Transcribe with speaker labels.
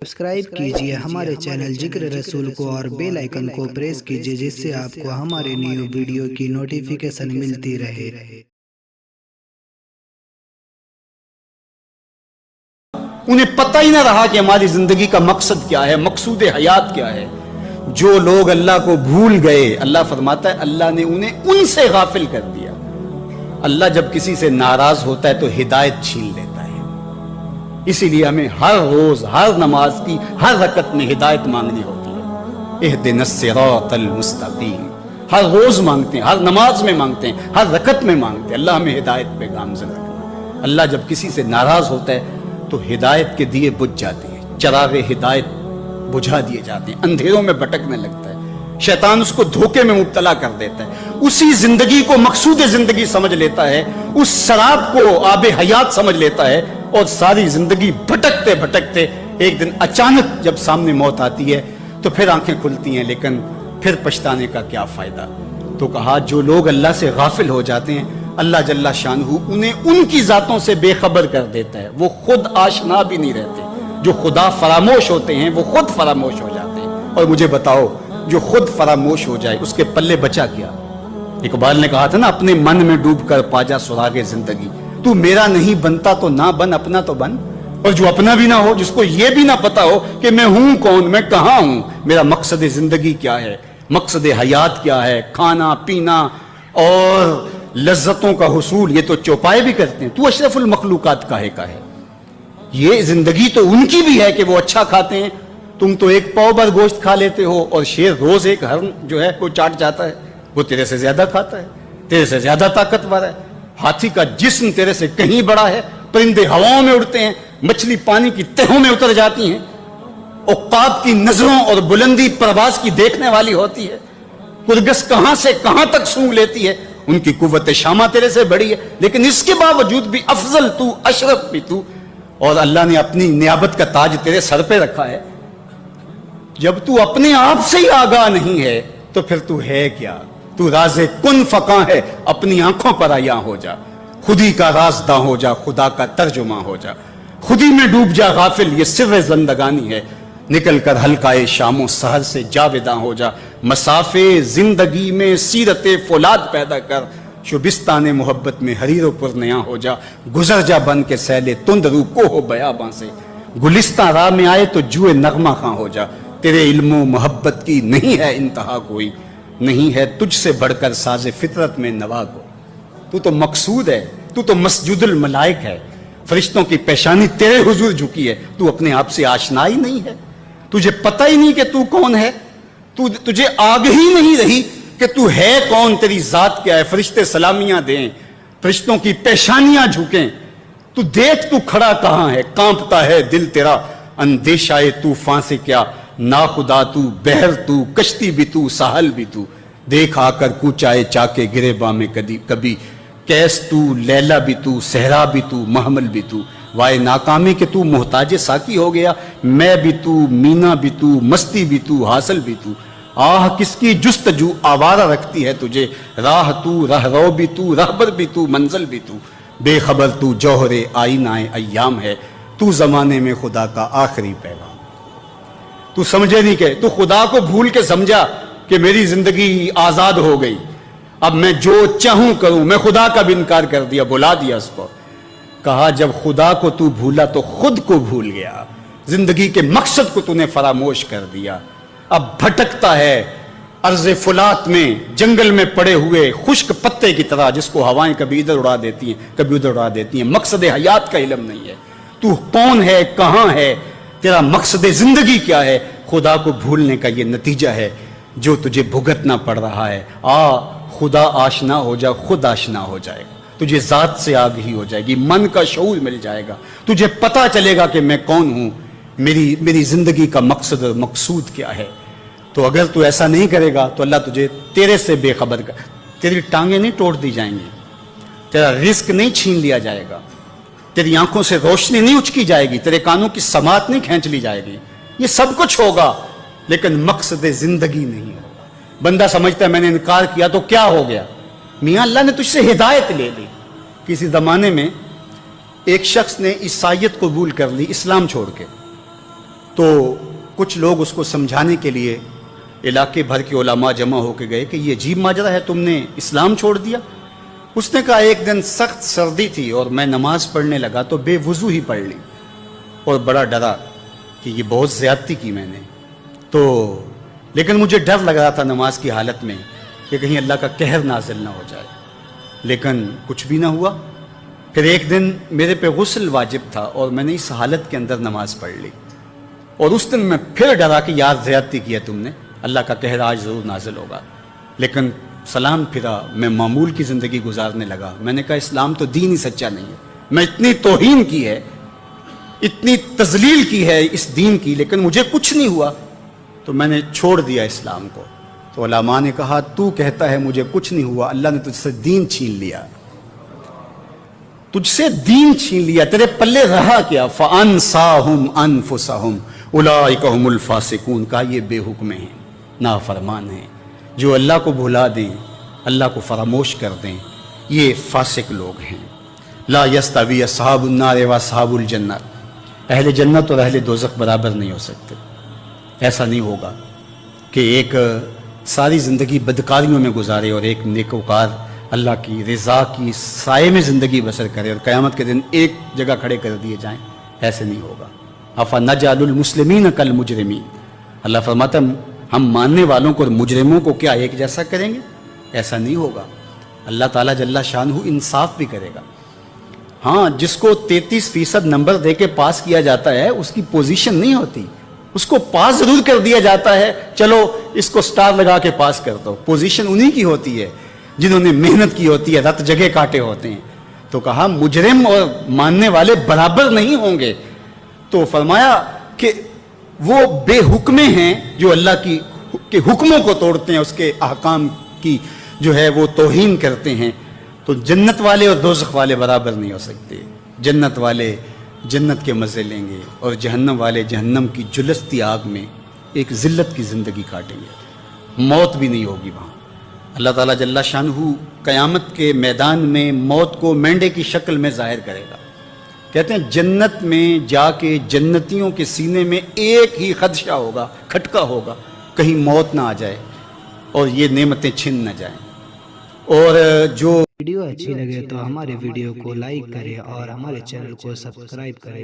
Speaker 1: Subscribe کیجئے ہمارے channel ذکر رسول کو اور بیل آئیکن کو پریس کیجئے جس سے آپ کو ہمارے نیو ویڈیو کی نوٹیفیکیشن ملتی رہے۔
Speaker 2: انہیں پتہ ہی نہ رہا کہ ہماری زندگی کا مقصد کیا ہے، مقصود حیات کیا ہے۔ جو لوگ اللہ کو بھول گئے، اللہ فرماتا ہے اللہ نے انہیں ان سے غافل کر دیا۔ اللہ جب کسی سے ناراض ہوتا ہے تو ہدایت چھین لیتا ہے۔ اسی لیے ہمیں ہر روز ہر نماز کی ہر رکعت میں ہدایت مانگنی ہوتی ہے۔ اہدنا الصراط المستقیم، ہر روز مانگتے ہیں، ہر نماز میں مانگتے ہیں، ہر رکعت میں مانگتے ہیں، اللہ ہمیں ہدایت پہ گامزن رکھنا۔ اللہ جب کسی سے ناراض ہوتا ہے تو ہدایت کے دیے بجھ جاتے ہیں، چراغ ہدایت بجھا دیے جاتے ہیں، اندھیروں میں بھٹکنے لگتا ہے، شیطان اس کو دھوکے میں مبتلا کر دیتا ہے، اسی زندگی کو مقصود زندگی سمجھ لیتا ہے، اس شراب کو آب حیات سمجھ لیتا ہے، اور ساری زندگی بھٹکتے بھٹکتے ایک دن اچانک جب سامنے موت آتی ہے تو پھر آنکھیں کھلتی ہیں، لیکن پھر پچھتانے کا کیا فائدہ۔ تو کہا جو لوگ اللہ سے غافل ہو جاتے ہیں اللہ جل شانہ انہیں ان کی ذاتوں سے بے خبر کر دیتا ہے، وہ خود آشنا بھی نہیں رہتے۔ جو خدا فراموش ہوتے ہیں وہ خود فراموش ہو جاتے ہیں۔ اور مجھے بتاؤ جو خود فراموش ہو جائے اس کے پلے بچا کیا؟ اقبال نے کہا تھا نا، اپنے من میں ڈوب کر پا جا سراغ زندگی، تو میرا نہیں بنتا تو نہ بن، اپنا تو بن۔ اور جو اپنا بھی نہ ہو، جس کو یہ بھی نہ پتا ہو کہ میں ہوں کون، میں کہاں ہوں، میرا مقصد زندگی کیا ہے، مقصد حیات کیا ہے، کھانا پینا اور لذتوں کا حصول، یہ تو چوپائے بھی کرتے ہیں۔ تو اشرف المخلوقات کاہے کا ہے؟ یہ زندگی تو ان کی بھی ہے کہ وہ اچھا کھاتے ہیں، تم تو ایک پاؤ بھر گوشت کھا لیتے ہو، اور شیر روز ایک ہرن جو ہے وہ چاٹ جاتا ہے، وہ تیرے سے زیادہ کھاتا ہے، تیرے سے زیادہ طاقتور ہے۔ ہاتھی کا جسم تیرے سے کہیں بڑا ہے، پرندے ہواؤں میں اڑتے ہیں، مچھلی پانی کی تہوں میں اتر جاتی ہیں، عقاب کی نظروں اور بلندی پرواز کی دیکھنے والی ہوتی ہے، کرگس کہاں سے کہاں تک سونگ لیتی ہے، ان کی قوت شامہ تیرے سے بڑی ہے، لیکن اس کے باوجود بھی افضل تو، اشرف بھی تو، اور اللہ نے اپنی نیابت کا تاج تیرے سر پہ رکھا ہے۔ جب تو اپنے آپ سے ہی آگاہ نہیں ہے تو پھر تو ہے کیا؟ تو راز کن فقاں ہے، اپنی آنکھوں پر عیاں ہو جا، خودی کا رازداں ہو جا، خدا کا ترجمہ ہو جا، خودی میں ڈوب جا غافل، یہ سر زندگانی ہے، نکل کر حلقۂ شام و سحر سے جاوداں ہو جا، مسافے زندگی میں سیرت فولاد پیدا کر، شبستان محبت میں حریر و پرنیاں ہو جا، گزر جا بن کے سیلے تند رو کوہ بیاباں سے، گلستان راہ میں آئے تو جوئے نغمہ خاں ہو جا، تیرے علم و محبت کی نہیں ہے انتہا کوئی، نہیں ہے تجھ سے بڑھ کر ساز فطرت میں نوا کو۔ تو تو مقصود ہے، تو تو مسجد الملائک ہے، فرشتوں کی پیشانی تیرے حضور جھکی ہے، تو اپنے آپ سے آشنا ہی نہیں ہے، تجھے پتہ ہی نہیں کہ تو کون ہے، تجھے آگہی نہیں رہی کہ تو ہے کون، تیری ذات کیا ہے۔ فرشتے سلامیاں دیں، فرشتوں کی پیشانیاں جھکیں، تو دیکھ تو کھڑا کہاں ہے، کانپتا ہے دل تیرا اندیشہ طوفان سے کیا، ناخدا تو، بحر تو، کشتی بھی تو، ساحل بھی تو، دیکھ آ کر کوچائے چاکے گریباں میں کبھی، کیس تو، لیلا بھی تو، صحرا بھی تو، محمل بھی تو، وائے ناکامی کہ تو محتاج ساکی ہو گیا، میں بھی تو، مینا بھی تو، مستی بھی تو، حاصل بھی تو، آہ کس کی جستجو آوارہ رکھتی ہے تجھے، راہ تو، رہرو بھی تو، رہبر بھی تو، منزل بھی تو، بے خبر تو، جوہر آئینہ ایام ہے، تو زمانے میں خدا کا آخری پیغام۔ تو سمجھے نہیں کہ تو خدا کو بھول کے سمجھا کہ میری زندگی آزاد ہو گئی، اب میں جو چاہوں کروں، میں خدا کا بھی انکار کر دیا، بلا دیا اس کو۔ کہا جب خدا کو تو بھولا تو خود کو بھول گیا، زندگی کے مقصد کو تو نے فراموش کر دیا، اب بھٹکتا ہے ارض فلات میں، جنگل میں پڑے ہوئے خشک پتے کی طرح، جس کو ہوائیں کبھی ادھر اڑا دیتی ہیں کبھی ادھر اڑا دیتی ہیں، مقصد حیات کا علم نہیں ہے، تو کون ہے، کہاں ہے، تیرا مقصد زندگی کیا ہے، خدا کو بھولنے کا یہ نتیجہ ہے جو تجھے بھگتنا پڑ رہا ہے۔ خدا آشنا ہو جا، خود آشنا ہو جائے گا، تجھے ذات سے آگہی ہو جائے گی، من کا شعور مل جائے گا، تجھے پتا چلے گا کہ میں کون ہوں، میری زندگی کا مقصد اور مقصود کیا ہے۔ تو اگر تو ایسا نہیں کرے گا تو اللہ تجھے تیرے سے بے خبر کر، تیری ٹانگیں نہیں توڑ دی جائیں گی، تیرا رزق نہیں چھین لیا جائے گا، تیری آنکھوں سے روشنی نہیں اچکی جائے گی، تیرے کانوں کی سماعت نہیں کھینچ لی جائے گی، یہ سب کچھ ہوگا لیکن مقصد زندگی نہیں ہوگا۔ بندہ سمجھتا ہے میں نے انکار کیا تو کیا ہو گیا، میاں اللہ نے تجھ سے ہدایت لے لی۔ کسی زمانے میں ایک شخص نے عیسائیت قبول کر لی اسلام چھوڑ کے، تو کچھ لوگ اس کو سمجھانے کے لیے علاقے بھر کے علماء جمع ہو کے گئے کہ یہ عجیب ماجرا ہے، تم نے اسلام چھوڑ دیا۔ اس نے کہا ایک دن سخت سردی تھی اور میں نماز پڑھنے لگا تو بے وضو ہی پڑھ لی، اور بڑا ڈرا کہ یہ بہت زیادتی کی میں نے، تو لیکن مجھے ڈر لگ رہا تھا نماز کی حالت میں کہ کہیں اللہ کا قہر نازل نہ ہو جائے، لیکن کچھ بھی نہ ہوا۔ پھر ایک دن میرے پہ غسل واجب تھا اور میں نے اس حالت کے اندر نماز پڑھ لی، اور اس دن میں پھر ڈرا کہ یار زیادتی کی ہے تم نے، اللہ کا قہر آج ضرور نازل ہوگا، لیکن سلام پھرا، میں معمول کی زندگی گزارنے لگا۔ میں نے کہا اسلام تو دین ہی سچا نہیں ہے، میں اتنی توہین کی ہے، اتنی تذلیل کی ہے اس دین کی، لیکن مجھے کچھ نہیں ہوا، تو میں نے چھوڑ دیا اسلام کو۔ تو علماء نے کہا تو کہتا ہے مجھے کچھ نہیں ہوا، اللہ نے تجھ سے دین چھین لیا، تجھ سے دین چھین لیا، تیرے پلے رہا کیا؟ فَأَنْسَاهُمْ أَنفُسَهُمْ أُولَٰئِكَ هُمُ الْفَاسِقُونَ، کہا یہ بے حکم ہیں، نافرمان ہیں، جو اللہ کو بھلا دیں، اللہ کو فراموش کر دیں، یہ فاسق لوگ ہیں۔ لا يستوی اصحاب النار واصحاب الجنہ، اہل جنت اور اہل دوزخ برابر نہیں ہو سکتے۔ ایسا نہیں ہوگا کہ ایک ساری زندگی بدکاریوں میں گزارے اور ایک نیکوکار اللہ کی رضا کی سائے میں زندگی بسر کرے اور قیامت کے دن ایک جگہ کھڑے کر دیے جائیں، ایسے نہیں ہوگا۔ افنجعل المسلمین کالمجرمین، اللہ فرماتا ہے ہم ماننے والوں کو اور مجرموں کو کیا ایک جیسا کریں گے؟ ایسا نہیں ہوگا۔ اللہ تعالیٰ جل شانہ انصاف بھی کرے گا۔ ہاں، جس کو 33% نمبر دے کے پاس کیا جاتا ہے اس کی پوزیشن نہیں ہوتی، اس کو پاس ضرور کر دیا جاتا ہے، چلو اس کو سٹار لگا کے پاس کر دو، پوزیشن انہی کی ہوتی ہے جنہوں نے محنت کی ہوتی ہے، رت جگہ کاٹے ہوتے ہیں۔ تو کہا مجرم اور ماننے والے برابر نہیں ہوں گے، تو فرمایا کہ وہ بے حکمے ہیں جو اللہ کے حکموں کو توڑتے ہیں، اس کے احکام کی جو ہے وہ توہین کرتے ہیں۔ تو جنت والے اور دوزخ والے برابر نہیں ہو سکتے، جنت والے جنت کے مزے لیں گے اور جہنم والے جہنم کی جلستی آگ میں ایک ذلت کی زندگی کاٹیں گے، موت بھی نہیں ہوگی وہاں۔ اللہ تعالیٰ جل شانہ قیامت کے میدان میں موت کو مینڈے کی شکل میں ظاہر کرے گا۔ کہتے ہیں جنت میں جا کے جنتیوں کے سینے میں ایک ہی خدشہ ہوگا، کھٹکا ہوگا، کہیں موت نہ آ جائے اور یہ نعمتیں چھن نہ جائیں۔ اور جو
Speaker 1: ویڈیو اچھی لگے تو ہمارے ویڈیو کو لائک کریں اور ہمارے چینل کو سبسکرائب کریں۔